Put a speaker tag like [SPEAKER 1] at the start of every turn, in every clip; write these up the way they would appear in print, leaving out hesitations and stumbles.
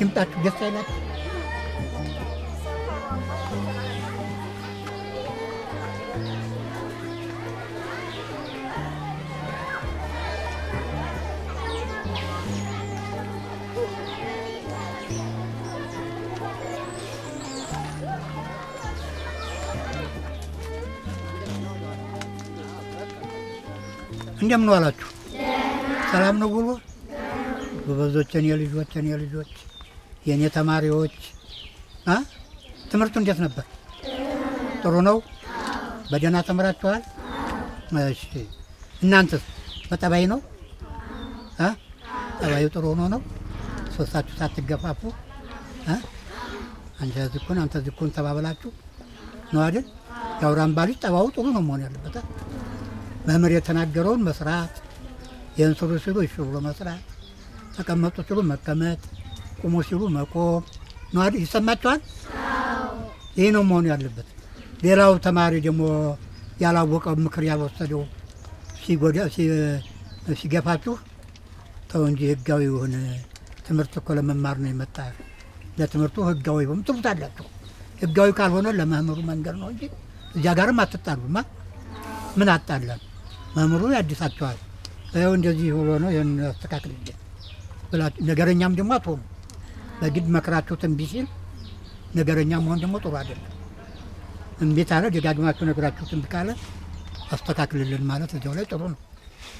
[SPEAKER 1] ድምጣችሁ ደስ አይላችሁ? እንደምን ዋላችሁ? ሰላም ነው ብሎ ጎበዞች፣ የኔ ልጆች፣ የኔ ተማሪዎች ትምህርቱ እንዴት ነበር? ጥሩ ነው? በደህና ተምራችኋል? እሺ። እናንተስ በጠባይ ነው? ጠባዩ ጥሩ ሆኖ ነው? ሶስታችሁ ሳትገፋፉ አንተ ዝኩን ተባብላችሁ ነው አይደል? የአውራምባ ልጅ ጠባዩ ጥሩ ነው መሆን ያለበት። መምህር የተናገረውን መስራት፣ ይህን ስሩ ሲሉ እሺ ብሎ መስራት፣ ተቀመጡ ሲሉ መቀመጥ፣ ቁሙ ሲሉ መቆም ነው አይደል? ይሰማችኋል? ይህ ነው መሆን ያለበት። ሌላው ተማሪ ደግሞ ያላወቀው ምክር ያልወሰደው ሲገፋችሁ ተው እንጂ ህጋዊ የሆነ ትምህርት እኮ ለመማር ነው የመጣ፣ ለትምህርቱ ህጋዊ ሆኖ ትሉታላችሁ። ህጋዊ ካልሆነ ለመምህሩ መንገድ ነው እንጂ እዚያ ጋርም አትጣሉማ። ምን አጣላን? መምህሩ ያድሳቸዋል። ይኸው እንደዚህ ብሎ ነው ይህን አስተካክልልን ብላችሁ ነገረኛም ደግሞ አትሆኑ። በግድ መክራችሁት እምቢ ሲል ነገረኛ መሆን ደግሞ ጥሩ አይደለም። እምቢ ካለ ደጋግማችሁ ነግራችሁት እምቢ ካለ አስተካክልልን ማለት እዚያው ላይ ጥሩ ነው።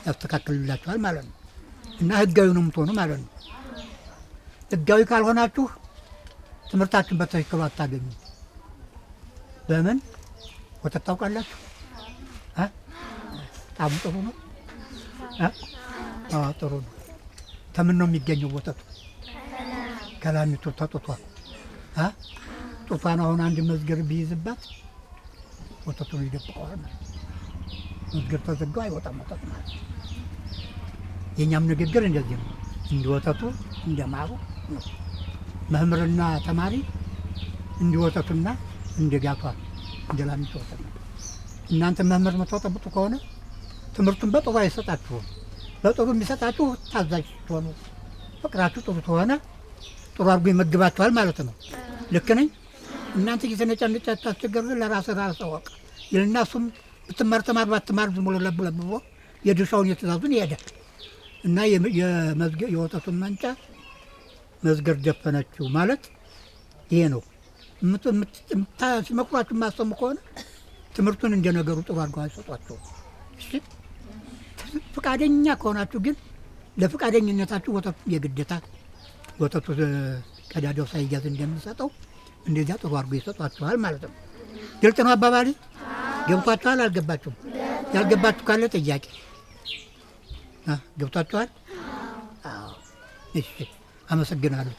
[SPEAKER 1] ያስተካክልላችኋል ማለት ነው። እና ህጋዊ ነው የምትሆኑ ማለት ነው። ህጋዊ ካልሆናችሁ ትምህርታችሁን በትክክሉ አታገኙ። በምን ወተት ታውቃላችሁ? ጣሙ ጥሩ ነው። ጥሩ ነው። ከምን ነው የሚገኘው ወተቱ? ከላሚቱ ተጡቷ። ጡቷን አሁን አንድ መዝገር ቢይዝባት ወተቱን ይደብቀዋል ማለት ነው። መዝገር ተዘጋው አይወጣም ወተት ማለት ነው። የእኛም ንግግር እንደዚህ ነው። እንደ ወተቱ እንደ ማሩ ነው። መምህርና ተማሪ እንደ ወተቱና እንደ ጋቷ እንደ ላሚቱ ወተት ነው። እናንተ መምህር የምትወጠብጡ ከሆነ ትምህርቱን በጥሩ አይሰጣችሁም። በጥሩ የሚሰጣችሁ ታዛዥ ስትሆኑ፣ ፍቅራችሁ ጥሩ ከሆነ ጥሩ አድርጎ ይመግባችኋል ማለት ነው። ልክ ነኝ? እናንተ እየተነጫነጫችሁ ታስቸገሩ፣ ለራስህ ወቅ ይልና እሱም ብትማር ተማር ባትማር ዝም ብሎ ለብ ብሎ የድርሻውን የትእዛዙን ይሄዳል እና የወተቱን መንጫ መዝገር ደፈነችው ማለት ይሄ ነው። ሲመክሯችሁ የማሰሙ ከሆነ ትምህርቱን እንደ ነገሩ ጥሩ አድርገው አይሰጧቸው። እሺ፣ ፈቃደኛ ከሆናችሁ ግን ለፈቃደኝነታችሁ ወተቱ የግዴታ ወተቱ ቀዳዳው ሳይያዝ እንደሚሰጠው እንደዚያ ጥሩ አድርገው ይሰጧችኋል ማለት ነው። ግልጽ ነው አባባሌ? ገብቷችኋል? አልገባችሁም? ያልገባችሁ ካለ ጥያቄ። ገብቷችኋል? አዎ። እሺ፣ አመሰግናለሁ።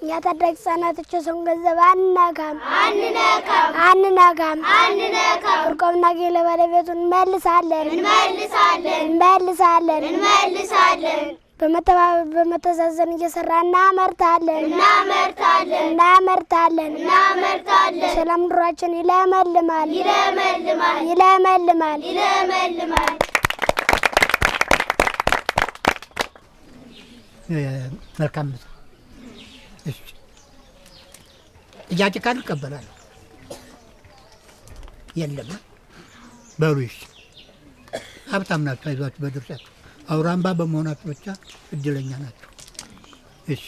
[SPEAKER 2] እኛ ታዳጊ ህጻናቶች የሰውን ገንዘብ አንነካም። ወርቆ ብናገኝ ለባለቤቱ እንመልሳለን። በመተባበር በመተዛዘን እየሰራ እናመርታለን። ሰላም ኑሯችን ይለመልማል።
[SPEAKER 1] መልካም። እሺ፣ ጥያቄ ካለ እቀበላለሁ። የለም በሉ። እሺ፣ ሀብታም ናችሁ፣ አይዟችሁ። በድርሻችሁ አውራምባ በመሆናችሁ ብቻ እድለኛ ናችሁ። እሺ።